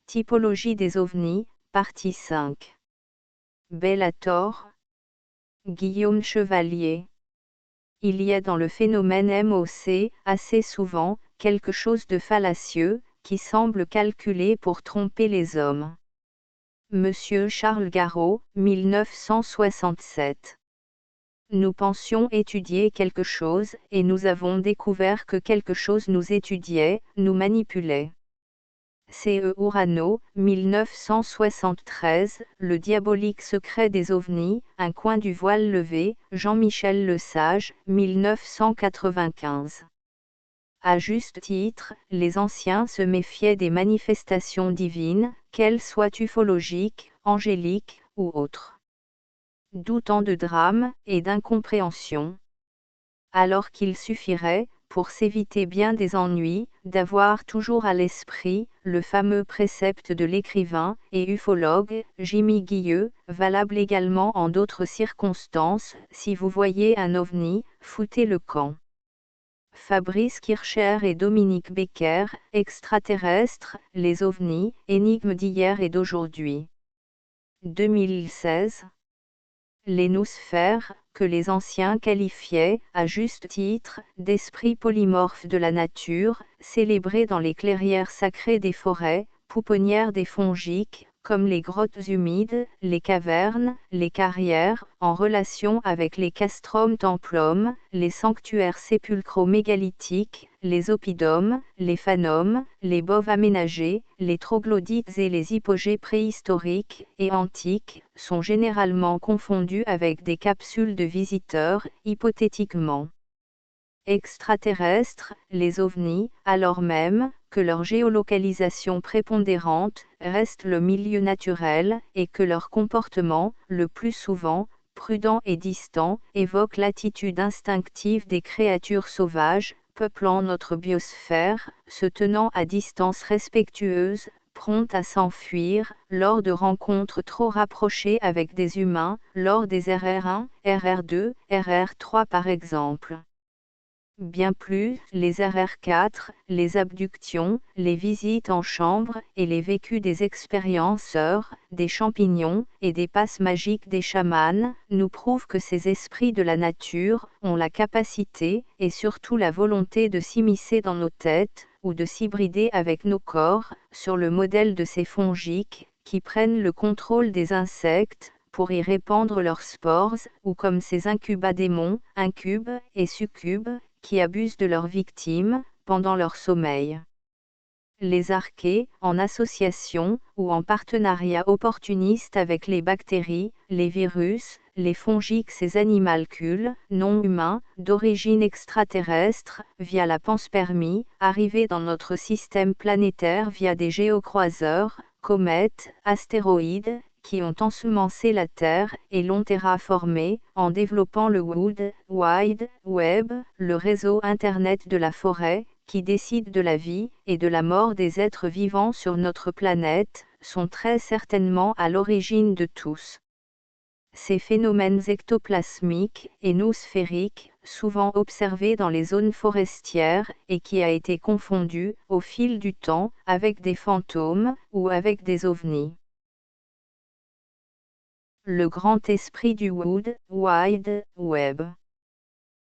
Typologie des ovnis, partie 5. Bellator. Guillaume Chevalier. Il y a dans le phénomène MOC, assez souvent, quelque chose de fallacieux, qui semble calculé pour tromper les hommes. Monsieur Charles Garot, 1967. Nous pensions étudier quelque chose, et nous avons découvert que quelque chose nous étudiait, nous manipulait. C.E. Urano, 1973, Le diabolique secret des ovnis, Un coin du voile levé, Jean-Michel Lesage, 1995. À juste titre, les anciens se méfiaient des manifestations divines, qu'elles soient ufologiques, angéliques, ou autres. D'où tant de drames, et d'incompréhensions. Alors qu'il suffirait, pour s'éviter bien des ennuis, d'avoir toujours à l'esprit, le fameux précepte de l'écrivain et ufologue, Jimmy Guilleux, valable également en d'autres circonstances, si vous voyez un ovni, foutez le camp. Fabrice Kircher et Dominique Becker, Extraterrestres, les ovnis, énigmes d'hier et d'aujourd'hui. 2016. Les noosphères, que les anciens qualifiaient, à juste titre, d'esprits polymorphes de la nature, célébrés dans les clairières sacrées des forêts, pouponnières des fongiques, comme les grottes humides, les cavernes, les carrières, en relation avec les castrum templum, les sanctuaires sépulcraux mégalithiques, les oppidums, les phanums, les boves aménagés, les troglodytes et les hypogées préhistoriques et antiques, sont généralement confondus avec des capsules de visiteurs, hypothétiquement extraterrestres, les ovnis, alors même que leur géolocalisation prépondérante reste le milieu naturel, et que leur comportement, le plus souvent, prudent et distant, évoque l'attitude instinctive des créatures sauvages, peuplant notre biosphère, se tenant à distance respectueuse, promptes à s'enfuir, lors de rencontres trop rapprochées avec des humains, lors des RR1, RR2, RR3 par exemple. Bien plus, les RR4, les abductions, les visites en chambre et les vécus des expérienceurs, des champignons et des passes magiques des chamans, nous prouvent que ces esprits de la nature ont la capacité et surtout la volonté de s'immiscer dans nos têtes, ou de s'hybrider avec nos corps, sur le modèle de ces fongiques, qui prennent le contrôle des insectes, pour y répandre leurs spores, ou comme ces incubadémons, incubes et succubes, qui abusent de leurs victimes, pendant leur sommeil. Les archées, en association, ou en partenariat opportuniste avec les bactéries, les virus, les fongiques, ces animalcules, non humains, d'origine extraterrestre, via la panspermie, arrivés dans notre système planétaire via des géocroiseurs, comètes, astéroïdes, qui ont ensemencé la Terre et l'ont terraformée, en développant le Wide Web, le réseau Internet de la forêt, qui décide de la vie et de la mort des êtres vivants sur notre planète, sont très certainement à l'origine de tous. Ces phénomènes ectoplasmiques et noosphériques, souvent observés dans les zones forestières, et qui a été confondu, au fil du temps, avec des fantômes, ou avec des ovnis. Le grand esprit du Wide Web.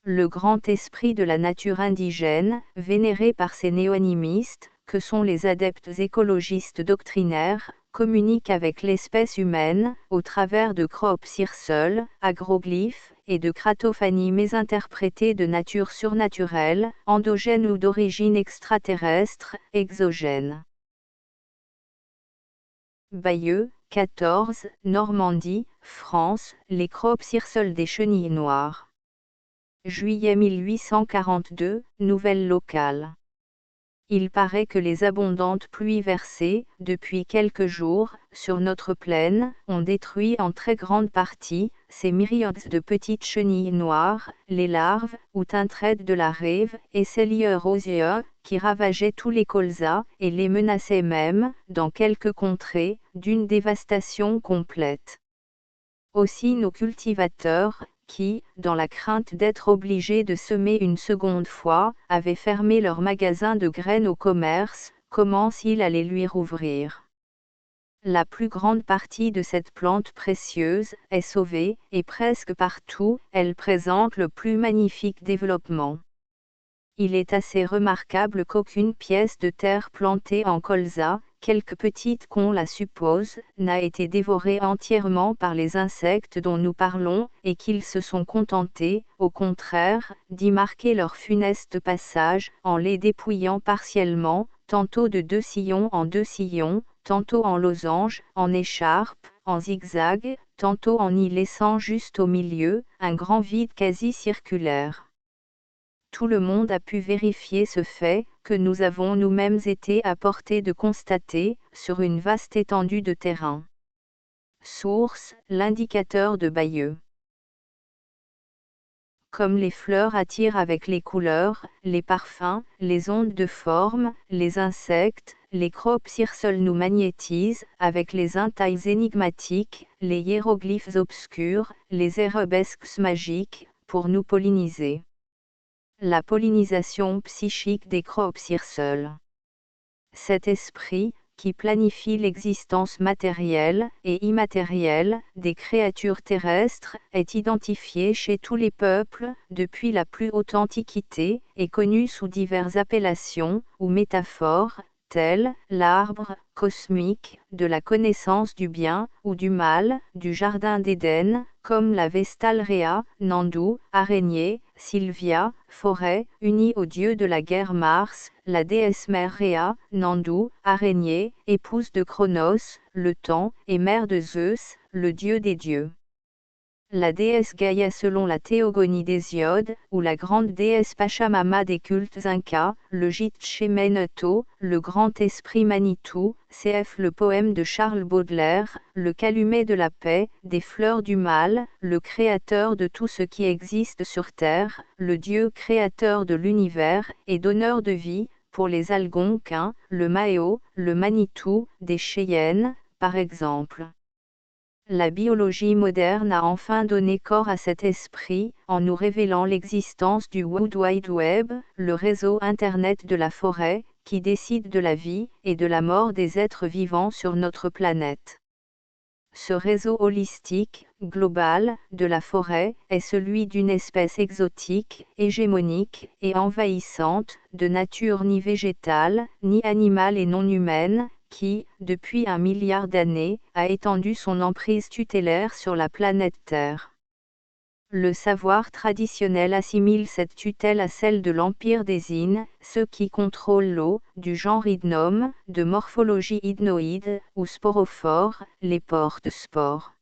Le grand esprit de la nature indigène, vénéré par ces néo-animistes, que sont les adeptes écologistes doctrinaires, communique avec l'espèce humaine, au travers de cropes-circles, agroglyphes, et de cratophanies mésinterprétées de nature surnaturelle, endogène ou d'origine extraterrestre, exogène. Bayeux, 14, Normandie, France, les cropes-circles des chenilles noires. Juillet 1842, nouvelle locale. Il paraît que les abondantes pluies versées, depuis quelques jours, sur notre plaine, ont détruit en très grande partie, ces myriades de petites chenilles noires, les larves, ou teintraides de la rêve, et Celia rosea, qui ravageaient tous les colzas, et les menaçaient même, dans quelques contrées, d'une dévastation complète. Aussi nos cultivateurs, qui, dans la crainte d'être obligés de semer une seconde fois, avaient fermé leur magasin de graines au commerce, commencent-ils à les lui rouvrir. La plus grande partie de cette plante précieuse est sauvée, et presque partout, elle présente le plus magnifique développement. Il est assez remarquable qu'aucune pièce de terre plantée en colza, quelque petite qu'on la suppose, n'a été dévorée entièrement par les insectes dont nous parlons, et qu'ils se sont contentés, au contraire, d'y marquer leur funeste passage, en les dépouillant partiellement, tantôt de 2 sillons en 2 sillons, tantôt en losange, en écharpe, en zigzag, tantôt en y laissant juste au milieu, un grand vide quasi circulaire. Tout le monde a pu vérifier ce fait, que nous avons nous-mêmes été à portée de constater, sur une vaste étendue de terrain. Source, l'indicateur de Bayeux. Comme les fleurs attirent avec les couleurs, les parfums, les ondes de forme, les insectes, les cropsyrsols nous magnétisent, avec les entailles énigmatiques, les hiéroglyphes obscurs, les arabesques magiques, pour nous polliniser. La pollinisation psychique des cropsyrsols. Cet esprit, qui planifie l'existence matérielle et immatérielle des créatures terrestres, est identifié chez tous les peuples, depuis la plus haute antiquité, et connu sous diverses appellations, ou métaphores, telles l'arbre cosmique de la connaissance du bien ou du mal, du jardin d'Éden, comme la Vestale Rhea, Nandu, araignée, Sylvia, forêt, unie au dieu de la guerre Mars, la déesse mère Rhea, Nandu, araignée, épouse de Cronos, le temps, et mère de Zeus, le dieu des dieux. La déesse Gaïa selon la théogonie d'Hésiode, ou la grande déesse Pachamama des cultes incas, le gîte Chemeneto, le grand esprit Manitou, cf. Le poème de Charles Baudelaire, le calumet de la paix, des fleurs du mal, le créateur de tout ce qui existe sur terre, le Dieu créateur de l'univers, et donneur de vie, pour les Algonquins, le Mao, le Manitou, des Cheyennes, par exemple. La biologie moderne a enfin donné corps à cet esprit, en nous révélant l'existence du World Wide Web, le réseau Internet de la forêt, qui décide de la vie et de la mort des êtres vivants sur notre planète. Ce réseau holistique, global, de la forêt, est celui d'une espèce exotique, hégémonique et envahissante, de nature ni végétale, ni animale et non humaine, qui, depuis 1 milliard d'années, a étendu son emprise tutélaire sur la planète Terre. Le savoir traditionnel assimile cette tutelle à celle de l'Empire des Innes, ceux qui contrôlent l'eau, du genre Hydnome, de morphologie hydnoïde, ou sporophore, les porte-spores.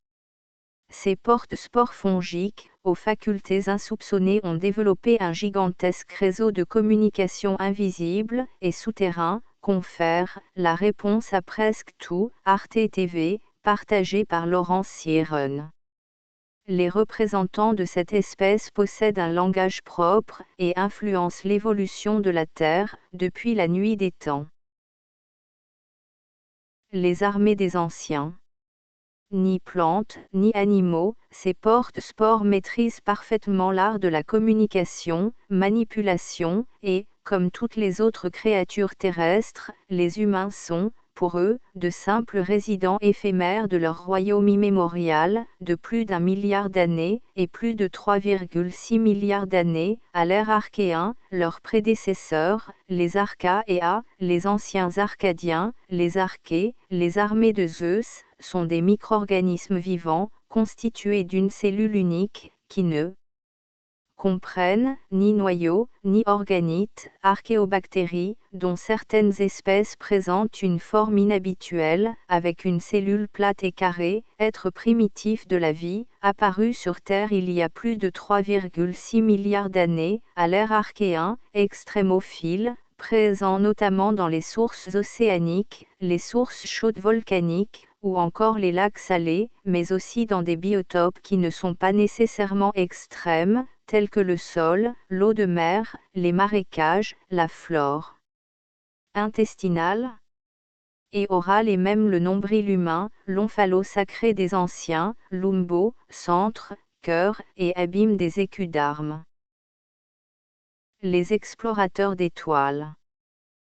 Ces porte-spores fongiques, aux facultés insoupçonnées ont développé un gigantesque réseau de communication invisible et souterrain, confère la réponse à presque tout, Arte TV, partagé par Laurence Sierren. Les représentants de cette espèce possèdent un langage propre et influencent l'évolution de la Terre depuis la nuit des temps. Les armées des anciens. Ni plantes, ni animaux, ces porte-spores maîtrisent parfaitement l'art de la communication, manipulation, et, comme toutes les autres créatures terrestres, les humains sont, pour eux, de simples résidents éphémères de leur royaume immémorial, de plus d'1 milliard d'années, et plus de 3,6 milliards d'années, à l'ère archéen, leurs prédécesseurs, les Archaea, les anciens Arcadiens, les Archées, les armées de Zeus, sont des micro-organismes vivants, constitués d'une cellule unique, qui ne comprennent ni noyau, ni organite, archéobactéries, dont certaines espèces présentent une forme inhabituelle, avec une cellule plate et carrée, être primitif de la vie, apparu sur Terre il y a plus de 3,6 milliards d'années, à l'ère archéen, extrémophile, présent notamment dans les sources océaniques, les sources chaudes volcaniques, ou encore les lacs salés, mais aussi dans des biotopes qui ne sont pas nécessairement extrêmes, tels que le sol, l'eau de mer, les marécages, la flore intestinale et orale et même le nombril humain, l'omphalo sacré des anciens, l'umbo, centre, cœur et abîme des écus d'armes. Les explorateurs d'étoiles.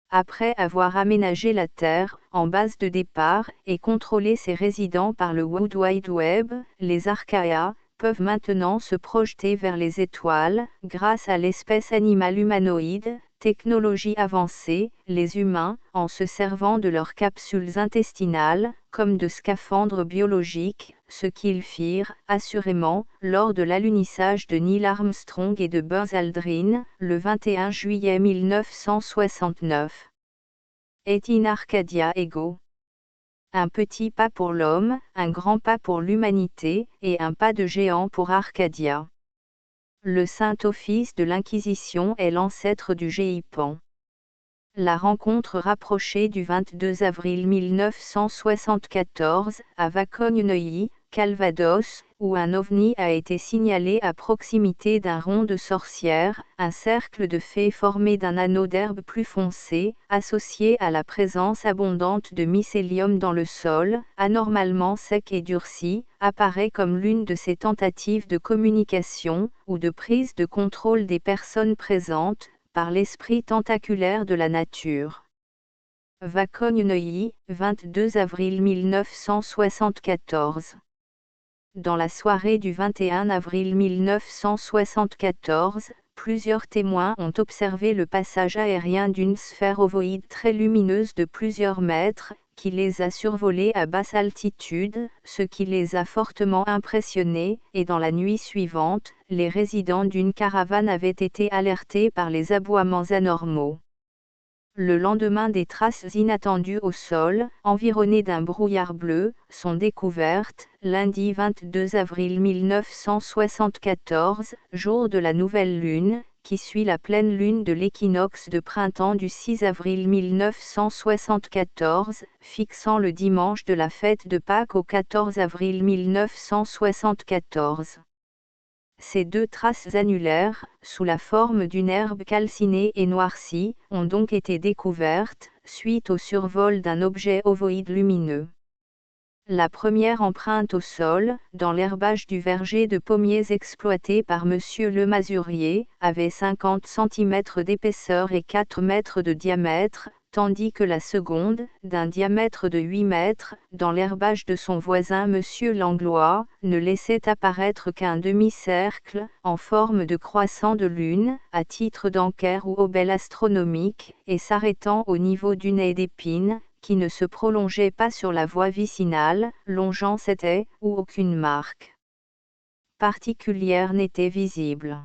Après avoir aménagé la Terre, en base de départ, et contrôler ses résidents par le World Wide Web, les archaea peuvent maintenant se projeter vers les étoiles, grâce à l'espèce animale humanoïde, technologie avancée, les humains, en se servant de leurs capsules intestinales, comme de scaphandres biologiques, ce qu'ils firent, assurément, lors de l'alunissage de Neil Armstrong et de Buzz Aldrin, le 21 juillet 1969. Et in Arcadia ego. Un petit pas pour l'homme, un grand pas pour l'humanité, et un pas de géant pour Arcadia. Le Saint-Office de l'Inquisition est l'ancêtre du GIPAN. La rencontre rapprochée du 22 avril 1974, à Vacognes-Neuilly, Calvados, où un ovni a été signalé à proximité d'un rond de sorcière, un cercle de fées formé d'un anneau d'herbe plus foncé, associé à la présence abondante de mycélium dans le sol, anormalement sec et durci, apparaît comme l'une de ces tentatives de communication, ou de prise de contrôle des personnes présentes, par l'esprit tentaculaire de la nature. Vacognes-Neuilly, 22 avril 1974. Dans la soirée du 21 avril 1974, plusieurs témoins ont observé le passage aérien d'une sphère ovoïde très lumineuse de plusieurs mètres, qui les a survolés à basse altitude, ce qui les a fortement impressionnés, et dans la nuit suivante, les résidents d'une caravane avaient été alertés par les aboiements anormaux. Le lendemain, des traces inattendues au sol, environnées d'un brouillard bleu, sont découvertes, lundi 22 avril 1974, jour de la nouvelle lune, qui suit la pleine lune de l'équinoxe de printemps du 6 avril 1974, fixant le dimanche de la fête de Pâques au 14 avril 1974. Ces deux traces annulaires, sous la forme d'une herbe calcinée et noircie, ont donc été découvertes, suite au survol d'un objet ovoïde lumineux. La première empreinte au sol, dans l'herbage du verger de pommiers exploité par Monsieur Le Masurier, avait 50 cm d'épaisseur et 4 mètres de diamètre, tandis que la seconde, d'un diamètre de 8 mètres, dans l'herbage de son voisin Monsieur Langlois, ne laissait apparaître qu'un demi-cercle, en forme de croissant de lune, à titre d'encaire ou obel astronomique, et s'arrêtant au niveau d'une haie d'épines, qui ne se prolongeait pas sur la voie vicinale, longeant cette haie, où aucune marque particulière n'était visible.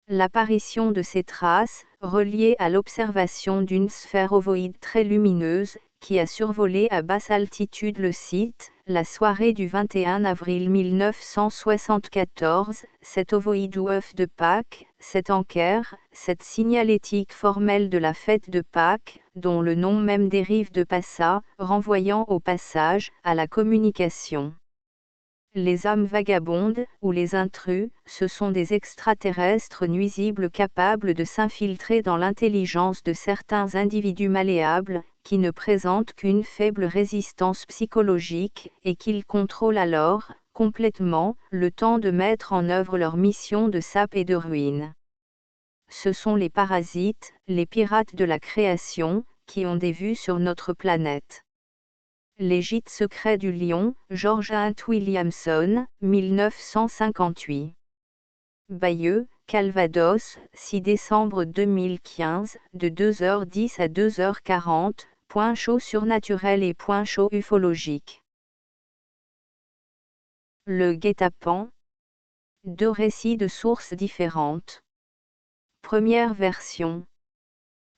L'apparition de ces traces, reliées à l'observation d'une sphère ovoïde très lumineuse, qui a survolé à basse altitude le site, la soirée du 21 avril 1974, cet ovoïde ou œuf de Pâques, cet encaire, cette signalétique formelle de la fête de Pâques, dont le nom même dérive de passa, renvoyant au passage, à la communication. Les âmes vagabondes, ou les intrus, ce sont des extraterrestres nuisibles capables de s'infiltrer dans l'intelligence de certains individus malléables, qui ne présentent qu'une faible résistance psychologique, et qu'ils contrôlent alors, complètement, le temps de mettre en œuvre leur mission de sape et de ruine. Ce sont les parasites, les pirates de la création, qui ont des vues sur notre planète. Les gîtes secrets du lion, George Hunt Williamson, 1958. Bayeux, Calvados, 6 décembre 2015, de 2h10 à 2h40, point chaud surnaturel et point chaud ufologique. Le guet-apens. Deux récits de sources différentes. Première version.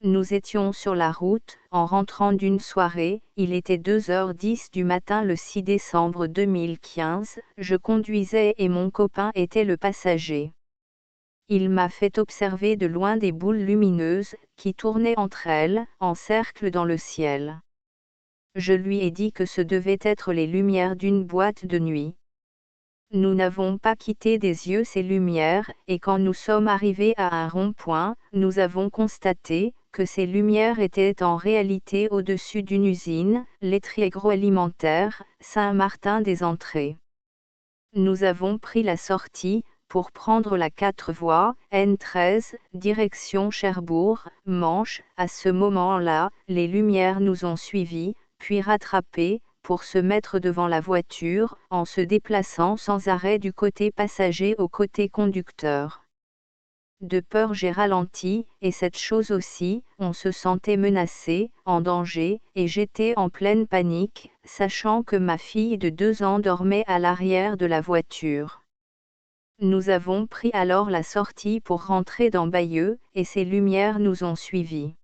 Nous étions sur la route, en rentrant d'une soirée, il était 2h10 du matin le 6 décembre 2015, je conduisais et mon copain était le passager. Il m'a fait observer de loin des boules lumineuses, qui tournaient entre elles, en cercle dans le ciel. Je lui ai dit que ce devaient être les lumières d'une boîte de nuit. Nous n'avons pas quitté des yeux ces lumières, et quand nous sommes arrivés à un rond-point, nous avons constaté que ces lumières étaient en réalité au-dessus d'une usine, laiterie agroalimentaire, Saint-Martin-des-Entrées. Nous avons pris la sortie, pour prendre la 4 voies, N13, direction Cherbourg, Manche. À ce moment-là, les lumières nous ont suivis, puis rattraper, pour se mettre devant la voiture, en se déplaçant sans arrêt du côté passager au côté conducteur. De peur j'ai ralenti, et cette chose aussi, on se sentait menacé, en danger, et j'étais en pleine panique, sachant que ma fille de 2 ans dormait à l'arrière de la voiture. Nous avons pris alors la sortie pour rentrer dans Bayeux, et ces lumières nous ont suivis.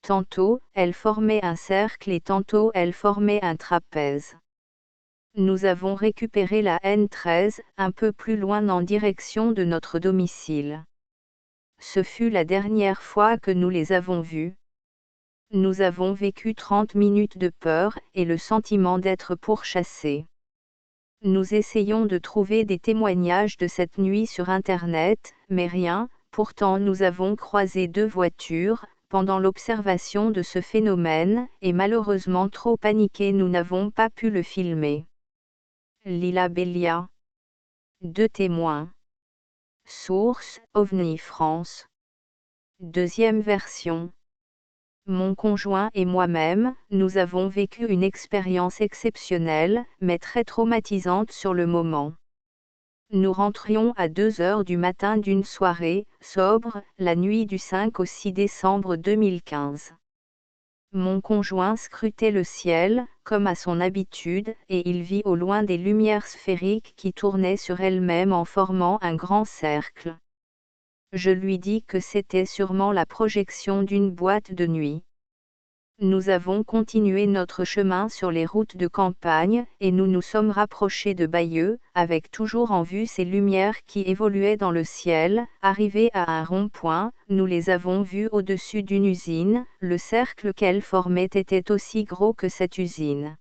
Tantôt, elles formaient un cercle et tantôt elles formaient un trapèze. Nous avons récupéré la N13, un peu plus loin en direction de notre domicile. Ce fut la dernière fois que nous les avons vues. Nous avons vécu 30 minutes de peur et le sentiment d'être pourchassés. Nous essayons de trouver des témoignages de cette nuit sur Internet, mais rien. Pourtant nous avons croisé 2 voitures pendant l'observation de ce phénomène, et malheureusement trop paniqués nous n'avons pas pu le filmer. Lila Bellia. 2 témoins. Source, OVNI France. Deuxième version. Mon conjoint et moi-même, nous avons vécu une expérience exceptionnelle, mais très traumatisante sur le moment. Nous rentrions à 2 heures du matin d'une soirée sobre, la nuit du 5 au 6 décembre 2015. Mon conjoint scrutait le ciel, comme à son habitude, et il vit au loin des lumières sphériques qui tournaient sur elles-mêmes en formant un grand cercle. Je lui dis que c'était sûrement la projection d'une boîte de nuit. Nous avons continué notre chemin sur les routes de campagne, et nous nous sommes rapprochés de Bayeux, avec toujours en vue ces lumières qui évoluaient dans le ciel. Arrivés à un rond-point, nous les avons vues au-dessus d'une usine, le cercle qu'elles formaient était aussi gros que cette usine.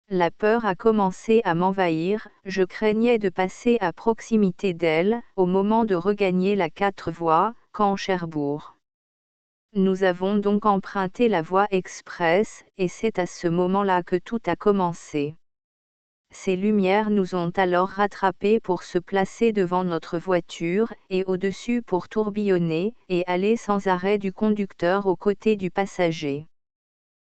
La peur a commencé à m'envahir, je craignais de passer à proximité d'elles, au moment de regagner la 4 voies, Caen Cherbourg. Nous avons donc emprunté la voie express, et c'est à ce moment-là que tout a commencé. Ces lumières nous ont alors rattrapés pour se placer devant notre voiture, et au-dessus pour tourbillonner, et aller sans arrêt du conducteur aux côtés du passager.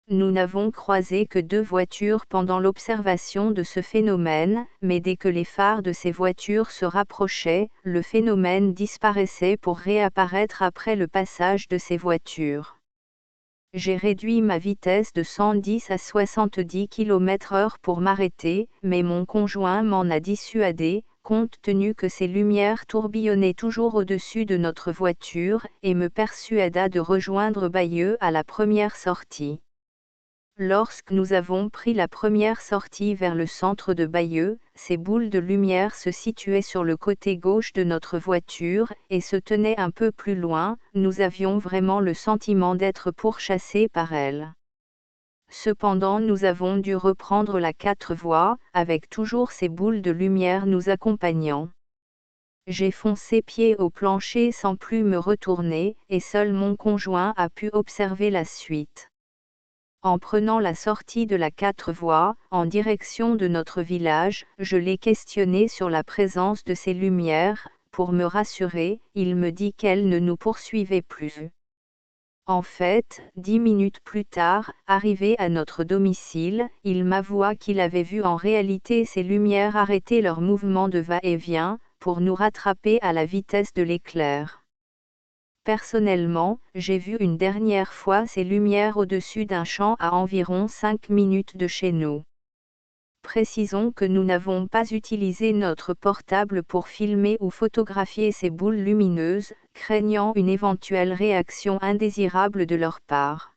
Nous n'avons croisé que 2 voitures pendant l'observation de ce phénomène, mais dès que les phares de ces voitures se rapprochaient, le phénomène disparaissait pour réapparaître après le passage de ces voitures. J'ai réduit ma vitesse de 110 à 70 km/h pour m'arrêter, mais mon conjoint m'en a dissuadé, compte tenu que ces lumières tourbillonnaient toujours au-dessus de notre voiture, et me persuada de rejoindre Bayeux à la première sortie. Lorsque nous avons pris la première sortie vers le centre de Bayeux, ces boules de lumière se situaient sur le côté gauche de notre voiture, et se tenaient un peu plus loin. Nous avions vraiment le sentiment d'être pourchassés par elles. Cependant nous avons dû reprendre la 4 voies, avec toujours ces boules de lumière nous accompagnant. J'ai foncé pied au plancher sans plus me retourner, et seul mon conjoint a pu observer la suite. En prenant la sortie de la 4 voies, en direction de notre village, je l'ai questionné sur la présence de ces lumières. Pour me rassurer, il me dit qu'elles ne nous poursuivaient plus. En fait, 10 minutes plus tard, arrivé à notre domicile, il m'avoua qu'il avait vu en réalité ces lumières arrêter leur mouvement de va-et-vient, pour nous rattraper à la vitesse de l'éclair. Personnellement, j'ai vu une dernière fois ces lumières au-dessus d'un champ à environ 5 minutes de chez nous. Précisons que nous n'avons pas utilisé notre portable pour filmer ou photographier ces boules lumineuses, craignant une éventuelle réaction indésirable de leur part.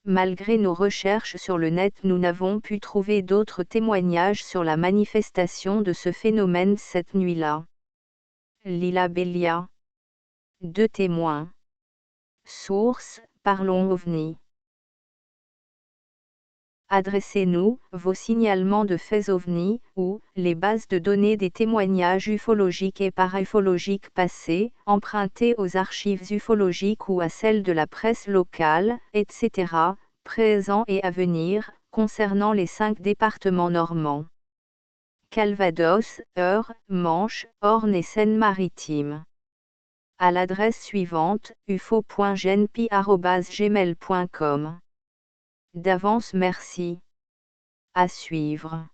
Malgré nos recherches sur le net, nous n'avons pu trouver d'autres témoignages sur la manifestation de ce phénomène cette nuit-là. Lila Bellia. 2 témoins. Source, Parlons OVNI. Adressez-nous vos signalements de faits OVNI, ou les bases de données des témoignages ufologiques et paraufologiques passés, empruntés aux archives ufologiques ou à celles de la presse locale, etc., présents et à venir, concernant les 5 départements normands. Calvados, Eure, Manche, Orne et Seine-Maritime. À l'adresse suivante, ufo.genpi@gmail.com. D'avance merci. À suivre.